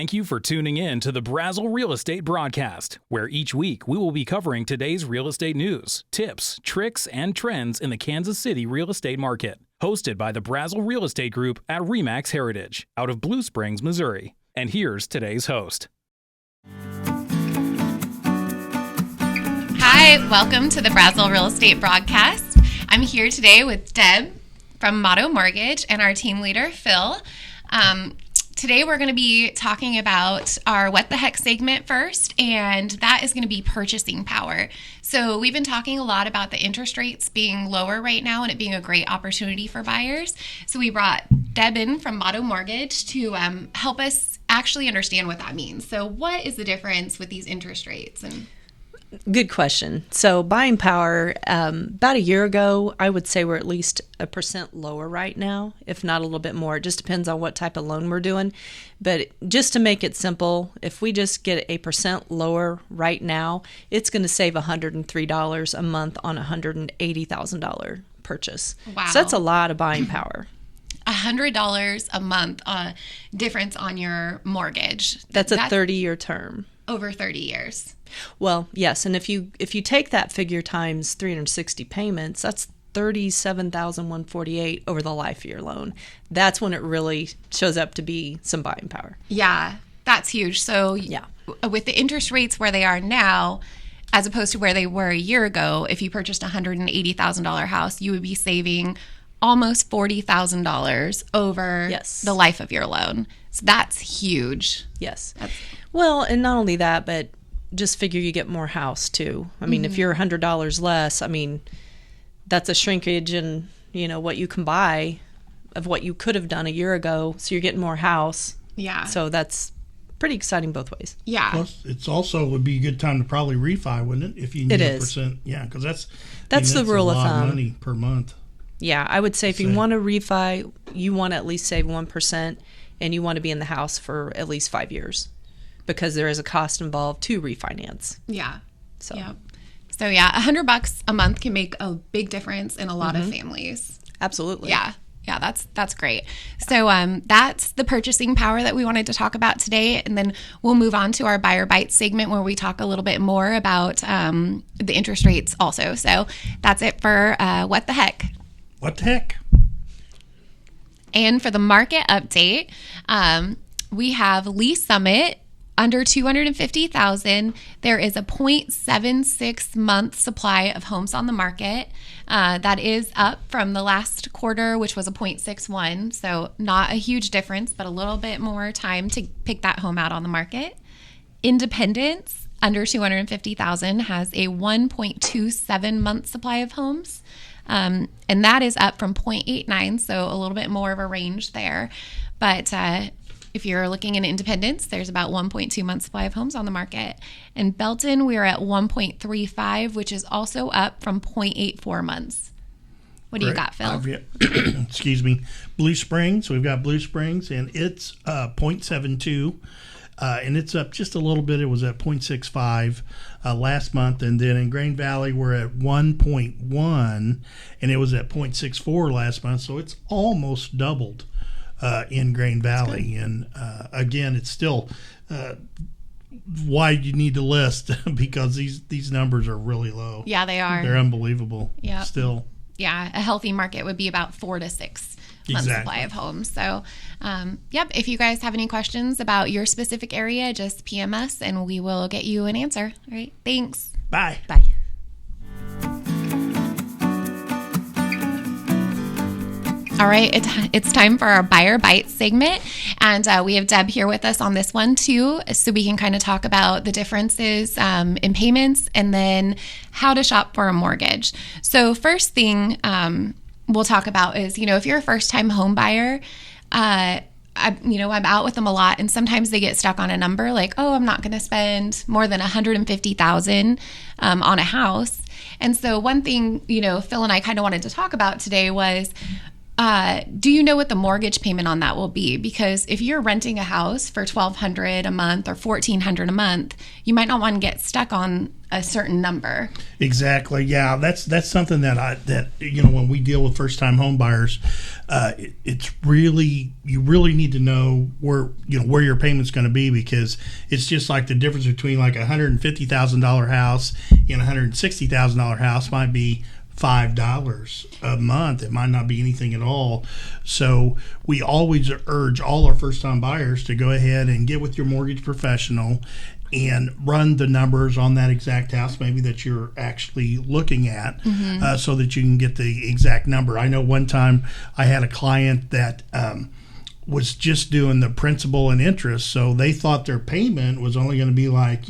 Thank you for tuning in to the Brasel Real Estate Broadcast, where each week we will be covering today's real estate news, tips, tricks, and trends in the Kansas City real estate market. Hosted by the Brasel Real Estate Group at RE/MAX Heritage, out of Blue Springs, Missouri. And here's today's host. Hi, welcome to the Brasel Real Estate Broadcast. I'm here today with Deb from Motto Mortgage and our team leader, Phil. Today we're going to be talking about our What the Heck segment first, and that is going to be purchasing power. So we've been talking a lot about the interest rates being lower right now and it being a great opportunity for buyers. So we brought Deb in from Motto Mortgage to help us actually understand what that means. So what is the difference with these interest rates? Good question. So buying power, about a year ago, I would say we're at least 1% lower right now, if not a little bit more. It just depends on what type of loan we're doing. But just to make it simple, if we just get 1% lower right now, it's going to save $103 a month on a $180,000 purchase. Wow. So that's a lot of buying power. $100 a month difference on your mortgage. That's a 30-year term. Over 30 years. Well, yes, and if you take that figure times 360 payments, that's $37,148 over the life of your loan. That's when it really shows up to be some buying power. Yeah, that's huge. So yeah, with the interest rates where they are now, as opposed to where they were a year ago, if you purchased a $180,000 house, you would be saving almost $40,000 over the life of your loan. So that's huge. Yes. Well, and not only that, but just figure you get more house too. I mean, if you're $100 less, I mean, that's a shrinkage in, what you can buy of what you could have done a year ago. So you're getting more house. Yeah. So that's pretty exciting both ways. Yeah. Plus, it's also would be a good time to probably refi, wouldn't it? If you need a percent. Yeah, because that's the rule of thumb. A lot of money per month. Yeah, I would say if you want to refi, you want to at least save 1%, and you want to be in the house for at least 5 years, because there is a cost involved to refinance. Yeah. So yeah, $100 a month can make a big difference in a lot of families. Absolutely. Yeah, that's great. So that's the purchasing power that we wanted to talk about today, and then we'll move on to our buyer byte segment where we talk a little bit more about the interest rates also. So that's it for What the Heck. What the heck? And for the market update, we have Lee Summit under $250,000. There is a 0.76 month supply of homes on the market. That is up from the last quarter, which was a 0.61. So not a huge difference, but a little bit more time to pick that home out on the market. Independence under $250,000 has a 1.27 month supply of homes. And that is up from 0.89, so a little bit more of a range there. But if you're looking in Independence, there's about 1.2 months supply of homes on the market. In Belton, we're at 1.35, which is also up from 0.84 months. What do you got, Phil? Excuse me. Blue Springs. We've got Blue Springs, and it's 0.72. And it's up just a little bit. It was at 0.65 last month. And then in Grain Valley, we're at 1.1, and it was at 0.64 last month. So it's almost doubled in Grain Valley. And again, it's still why you need to list because these numbers are really low. Yeah, they are. They're unbelievable. Yeah. Still. Yeah, a healthy market would be about 4 to 6 months supply of homes. So, if you guys have any questions about your specific area, just PM us and we will get you an answer. All right, thanks. Bye. Bye. All right, it's time for our Buyer Byte segment, and we have Deb here with us on this one too, so we can kind of talk about the differences in payments and then how to shop for a mortgage. So first thing we'll talk about is, if you're a first-time home buyer, I'm out with them a lot, and sometimes they get stuck on a number like, oh, I'm not going to spend more than $150,000 on a house. And so one thing, Phil and I kind of wanted to talk about today was, do you know what the mortgage payment on that will be? Because if you're renting a house for $1,200 a month or $1,400 a month, you might not want to get stuck on a certain number. Exactly. Yeah, that's something that when we deal with first time home buyers, it's really, you really need to know where your payment's going to be, because it's just like the difference between like $150,000 house and $160,000 house might be $5 a month. It might not be anything at all. So we always urge all our first-time buyers to go ahead and get with your mortgage professional and run the numbers on that exact house maybe that you're actually looking at, so that you can get the exact number. I know one time I had a client that was just doing the principal and interest, so they thought their payment was only going to be like,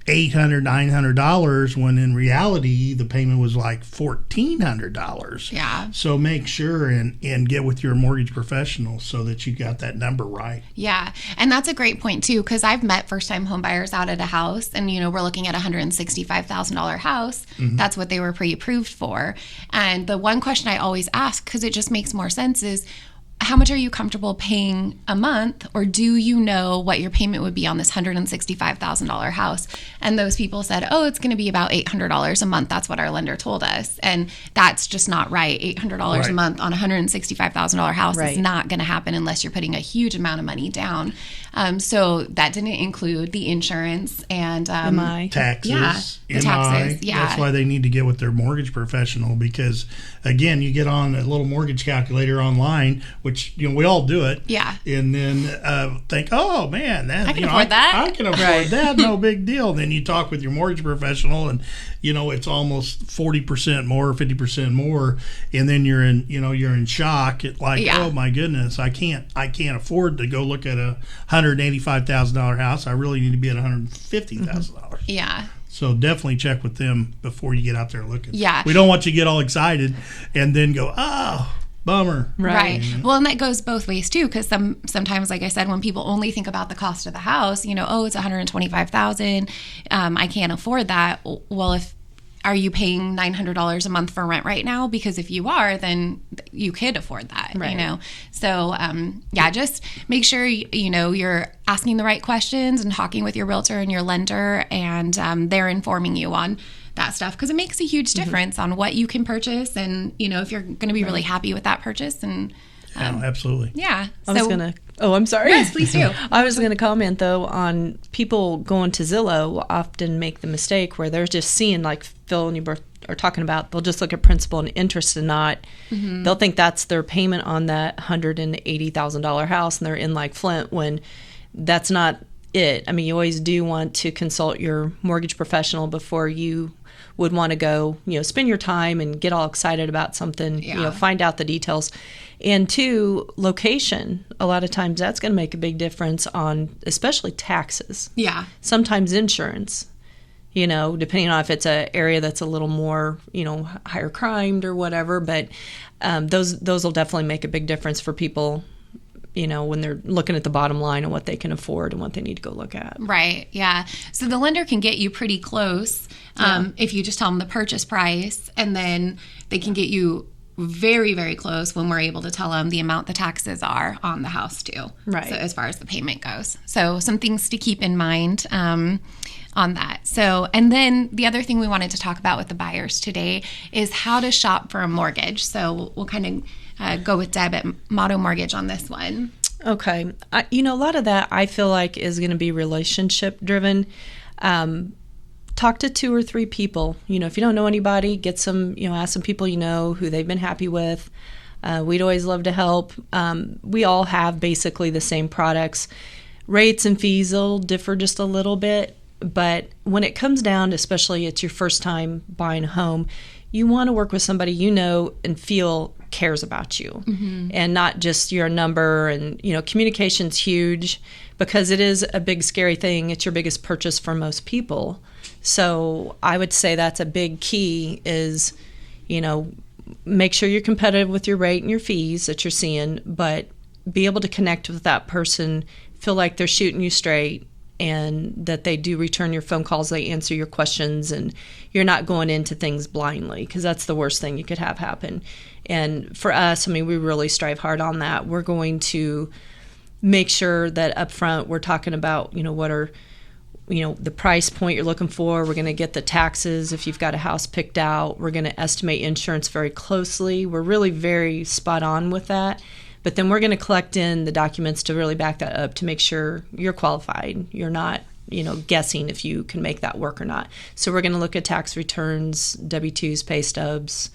$800, $900, when in reality the payment was like $1,400. Yeah. So make sure and get with your mortgage professional so that you got that number right. Yeah. And that's a great point too, because I've met first-time home buyers out at a house, and we're looking at a $165,000 house. That's what they were pre-approved for. And the one question I always ask, because it just makes more sense, is how much are you comfortable paying a month, or do you know what your payment would be on this $165,000 house? And those people said, oh, it's going to be about $800 a month. That's what our lender told us. And that's just not right. $800 a month on a $165,000 house is not going to happen unless you're putting a huge amount of money down. So that didn't include the insurance and taxes. Yeah, the taxes. Yeah. That's why they need to get with their mortgage professional, because again, you get on a little mortgage calculator online, which we all do it. Yeah. And then think, oh man, I can afford that. I can afford that. No big deal. Then you talk with your mortgage professional, and it's almost 40% more, 50% more, and then you're in shock. It's like, oh my goodness, I can't afford to go look at a $185,000 house. I really need to be at $150,000. Yeah. So definitely check with them before you get out there looking. Yeah. We don't want you to get all excited and then go, oh, bummer. Right. Well, and that goes both ways too, because sometimes, like I said, when people only think about the cost of the house, oh, it's $125,000. I can't afford that. Well, are you paying $900 a month for rent right now? Because if you are, then you could afford that, So, just make sure, you're asking the right questions and talking with your realtor and your lender, and they're informing you on that stuff, because it makes a huge difference on what you can purchase, and, if you're going to be really happy with that purchase. And absolutely. Yeah. I'm sorry. Yes, please do. I was going to comment, though, on people going to Zillow often make the mistake where they're just seeing, like Phil and you both are talking about, they'll just look at principal and interest and not, they'll think that's their payment on that $180,000 house, and they're in like Flint, when that's not it. I mean, you always do want to consult your mortgage professional before you would want to go, spend your time and get all excited about something, find out the details. And two, location. A lot of times that's going to make a big difference on especially taxes. Yeah. Sometimes insurance, depending on if it's an area that's a little more, higher crimed or whatever. But those will definitely make a big difference for people, when they're looking at the bottom line and what they can afford and what they need to go look at. Right. Yeah. So the lender can get you pretty close if you just tell them the purchase price, and then they can get you very, very close when we're able to tell them the amount the taxes are on the house too. Right. So as far as the payment goes. So some things to keep in mind on that. So, and then the other thing we wanted to talk about with the buyers today is how to shop for a mortgage. So we'll kind of go with Deb at Motto Mortgage on this one. Okay. A lot of that I feel like is going to be relationship driven. Talk to 2 or 3 people. If you don't know anybody, get some, ask some people who they've been happy with. We'd always love to help. We all have basically the same products. Rates and fees will differ just a little bit, but when it comes down to, especially it's your first time buying a home, you want to work with somebody and feel cares about you, and not just your number. And communication's huge, because it is a big scary thing. It's your biggest purchase for most people. So I would say that's a big key is, make sure you're competitive with your rate and your fees that you're seeing, but be able to connect with that person, feel like they're shooting you straight, and that they do return your phone calls, they answer your questions, and you're not going into things blindly, because that's the worst thing you could have happen. And for us, I mean, we really strive hard on that. We're going to make sure that up front we're talking about, what are, the price point you're looking for. We're going to get the taxes if you've got a house picked out. We're going to estimate insurance very closely. We're really very spot on with that. But then we're going to collect in the documents to really back that up to make sure you're qualified. You're not, guessing if you can make that work or not. So we're going to look at tax returns, W-2s, pay stubs,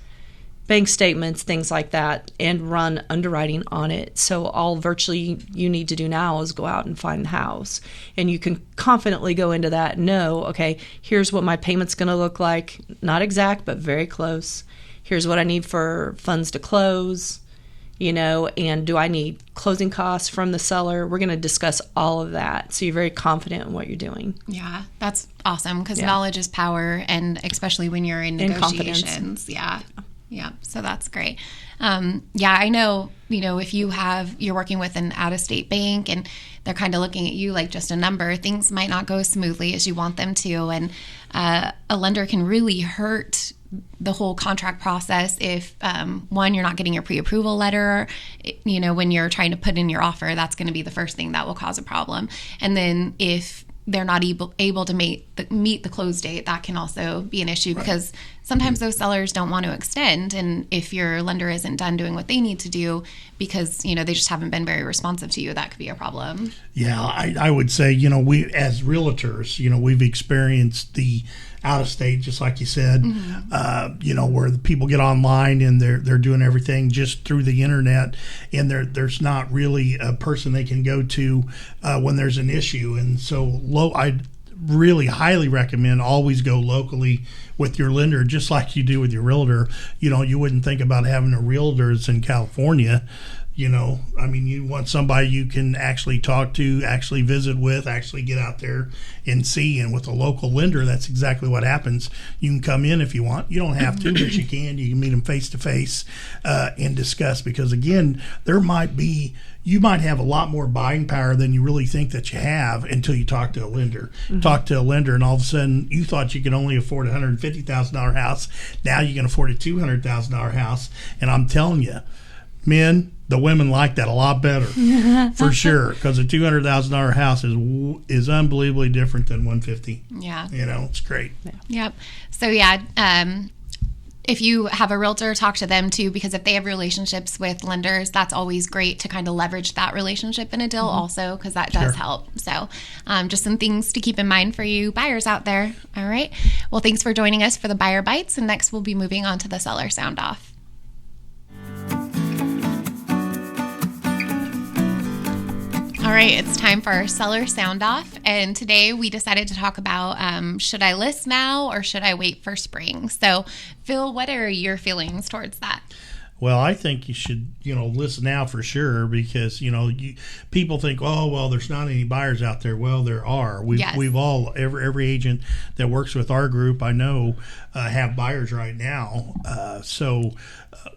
bank statements, things like that, and run underwriting on it. So all virtually you need to do now is go out and find the house. And you can confidently go into that and know, okay, here's what my payment's going to look like. Not exact, but very close. Here's what I need for funds to close, and do I need closing costs from the seller? We're going to discuss all of that. So you're very confident in what you're doing. Yeah, that's awesome, because knowledge is power, and especially when you're in negotiations. Confidence. Yeah, so that's great. I know, if you're working with an out-of-state bank and they're kind of looking at you like just a number, things might not go smoothly as you want them to. And a lender can really hurt the whole contract process if, one, you're not getting your pre-approval letter. When you're trying to put in your offer, that's going to be the first thing that will cause a problem. And then if they're not able to meet the close date, that can also be an issue, because sometimes those sellers don't want to extend, and if your lender isn't done doing what they need to do because they just haven't been very responsive to you, that could be a problem. Yeah, I would say we as realtors, we've experienced the out of state, just like you said, where the people get online and they're doing everything just through the internet, and there's not really a person they can go to when there's an issue. And so I really highly recommend always go locally with your lender, just like you do with your realtor. You wouldn't think about having a realtor that's in California. You want somebody you can actually talk to, actually visit with, actually get out there and see. And with a local lender, that's exactly what happens. You can come in if you want. You don't have to, but you can. You can meet them face to face and discuss, because again, you might have a lot more buying power than you really think that you have until you talk to a lender. Talk to a lender, and all of a sudden you thought you could only afford a $150,000 house. Now you can afford a $200,000 house. And I'm telling you, men, the women like that a lot better, for sure, because a $200,000 house is unbelievably different than $150,000. Yeah, it's great. Yep. So if you have a realtor, talk to them too, because if they have relationships with lenders, that's always great to kind of leverage that relationship in a deal also, because that does help. So just some things to keep in mind for you buyers out there. All right. Well, thanks for joining us for the Buyer Bites, and next we'll be moving on to the Seller Sound Off. All right, it's time for our Seller Sound Off, and today we decided to talk about should I list now or should I wait for spring? So, Phil, what are your feelings towards that? Well, I think you should, list now for sure, because, people think, oh, well, there's not any buyers out there. Well, there are. We've all, every agent that works with our group, I know, have buyers right now. So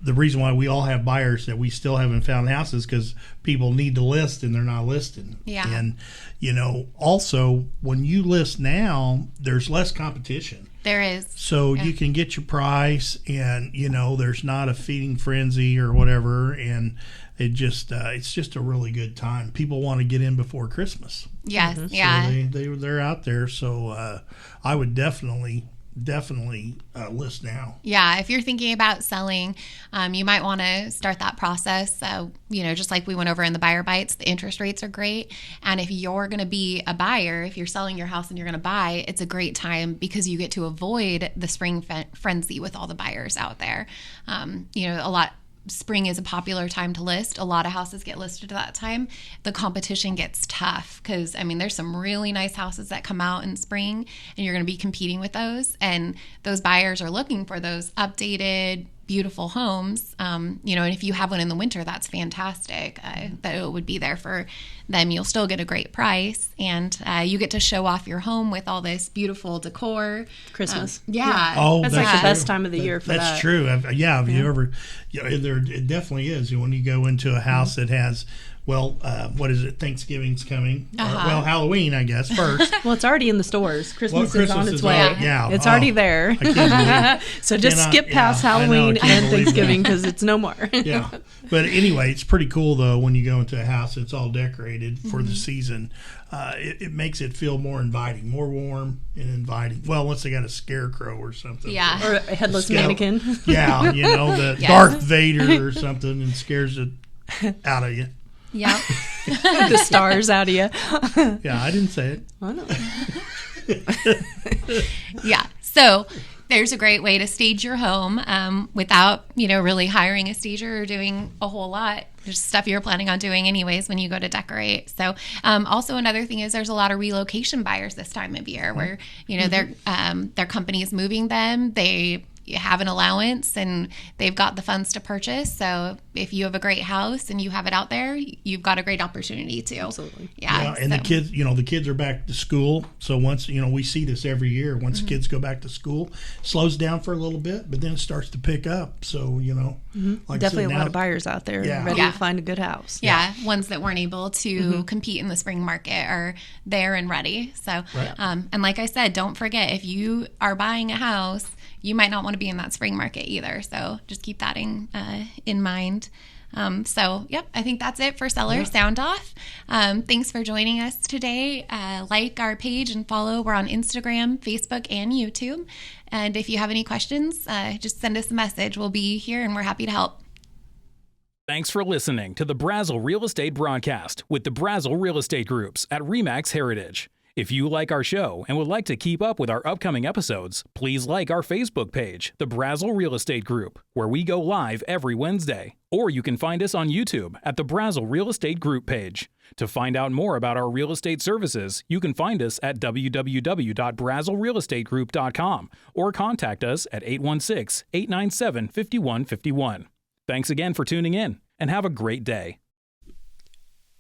the reason why we all have buyers that we still haven't found houses, because people need to list and they're not listing. Yeah. And, also when you list now, there's less competition. There is. So you can get your price, and there's not a feeding frenzy or whatever, and it's just a really good time. People want to get in before Christmas. Yes, So they're out there. So I would definitely list now. Yeah, if you're thinking about selling, you might want to start that process. Just like we went over in the Buyer Bites, the interest rates are great. And if you're going to be a buyer, if you're selling your house and you're going to buy, it's a great time because you get to avoid the spring frenzy with all the buyers out there. Spring is a popular time to list. A lot of houses get listed at that time. The competition gets tough because, there's some really nice houses that come out in spring, and you're going to be competing with those. And those buyers are looking for those updated, beautiful homes. And if you have one in the winter, that's fantastic. That it would be there for them. You'll still get a great price, and you get to show off your home with all this beautiful decor. Christmas. That's like true. the best time of the year for that. That's true. Have you ever? It definitely is. When you go into a house that has Well, what is it? Thanksgiving's coming. Uh-huh. Well, Halloween, I guess, first. Well, it's already in the stores. Christmas is on its way. Yeah. It's already there. I can't believe. So just skip past Halloween and Thanksgiving because it's no more. Yeah. But anyway, it's pretty cool, though, when you go into a house that's all decorated for the season. It makes it feel more inviting, more warm and inviting. Well, unless they got a scarecrow or something. Yeah. Or a headless mannequin. Yeah, the Yes. Darth Vader or something and scares it out of you. Yep. The stars out of you. Yeah, I didn't say it. I know. Yeah. So there's a great way to stage your home without, really hiring a stager or doing a whole lot. There's stuff you're planning on doing anyways when you go to decorate. So also another thing is there's a lot of relocation buyers this time of year where, their company is moving them. They have an allowance and they've got the funds to purchase. So if you have a great house and you have it out there, you've got a great opportunity too. Absolutely. Yeah. And the kids, the kids are back to school. So once, we see this every year. Once kids go back to school, slows down for a little bit, but then it starts to pick up. So, like Definitely a lot of buyers out there ready to find a good house. Yeah. Ones that weren't able to compete in the spring market are there and ready. So, and like I said, don't forget, if you are buying a house, you might not want to be in that spring market either. So just keep that in mind. I think that's it for Seller Sound Off. Thanks for joining us today. Like our page and follow. We're on Instagram, Facebook, and YouTube. And if you have any questions, just send us a message. We'll be here and we're happy to help. Thanks for listening to the Brasel Real Estate Broadcast with the Brasel Real Estate Groups at RE/MAX Heritage. If you like our show and would like to keep up with our upcoming episodes, please like our Facebook page, the Brasel Real Estate Group, where we go live every Wednesday. Or you can find us on YouTube at the Brasel Real Estate Group page. To find out more about our real estate services, you can find us at www.braselrealestategroup.com or contact us at 816-897-5151. Thanks again for tuning in and have a great day.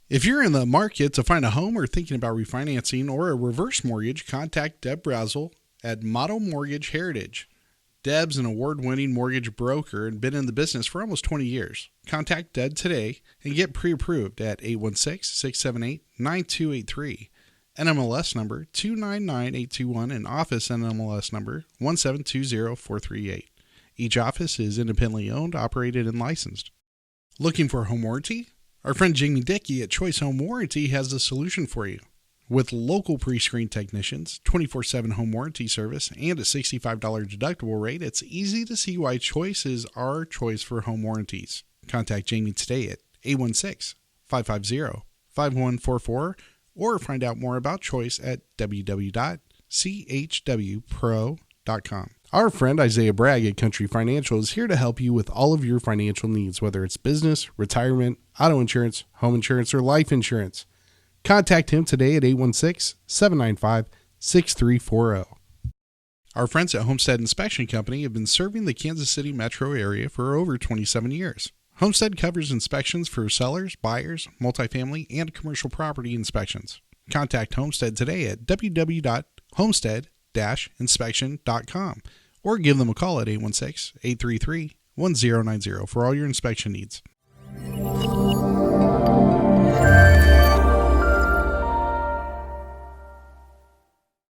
If you're in the market to find a home or thinking about refinancing or a reverse mortgage, contact Deb Brasel at Motto Mortgage Heritage. Deb's an award-winning mortgage broker and been in the business for almost 20 years. Contact Deb today and get pre-approved at 816-678-9283. NMLS number 299821 and office NMLS number 1720438. Each office is independently owned, operated, and licensed. Looking for a home warranty? Our friend Jamie Dickey at Choice Home Warranty has the solution for you. With local pre-screen technicians, 24/7 home warranty service, and a $65 deductible rate, it's easy to see why Choice is our choice for home warranties. Contact Jamie today at 816-550-5144 or find out more about Choice at www.chwpro.com. Our friend Isaiah Bragg at Country Financial is here to help you with all of your financial needs, whether it's business, retirement, auto insurance, home insurance, or life insurance. Contact him today at 816-795-6340. Our friends at Homestead Inspection Company have been serving the Kansas City metro area for over 27 years. Homestead covers inspections for sellers, buyers, multifamily, and commercial property inspections. Contact Homestead today at www.homestead-inspection.com or give them a call at 816-833-1090 for all your inspection needs.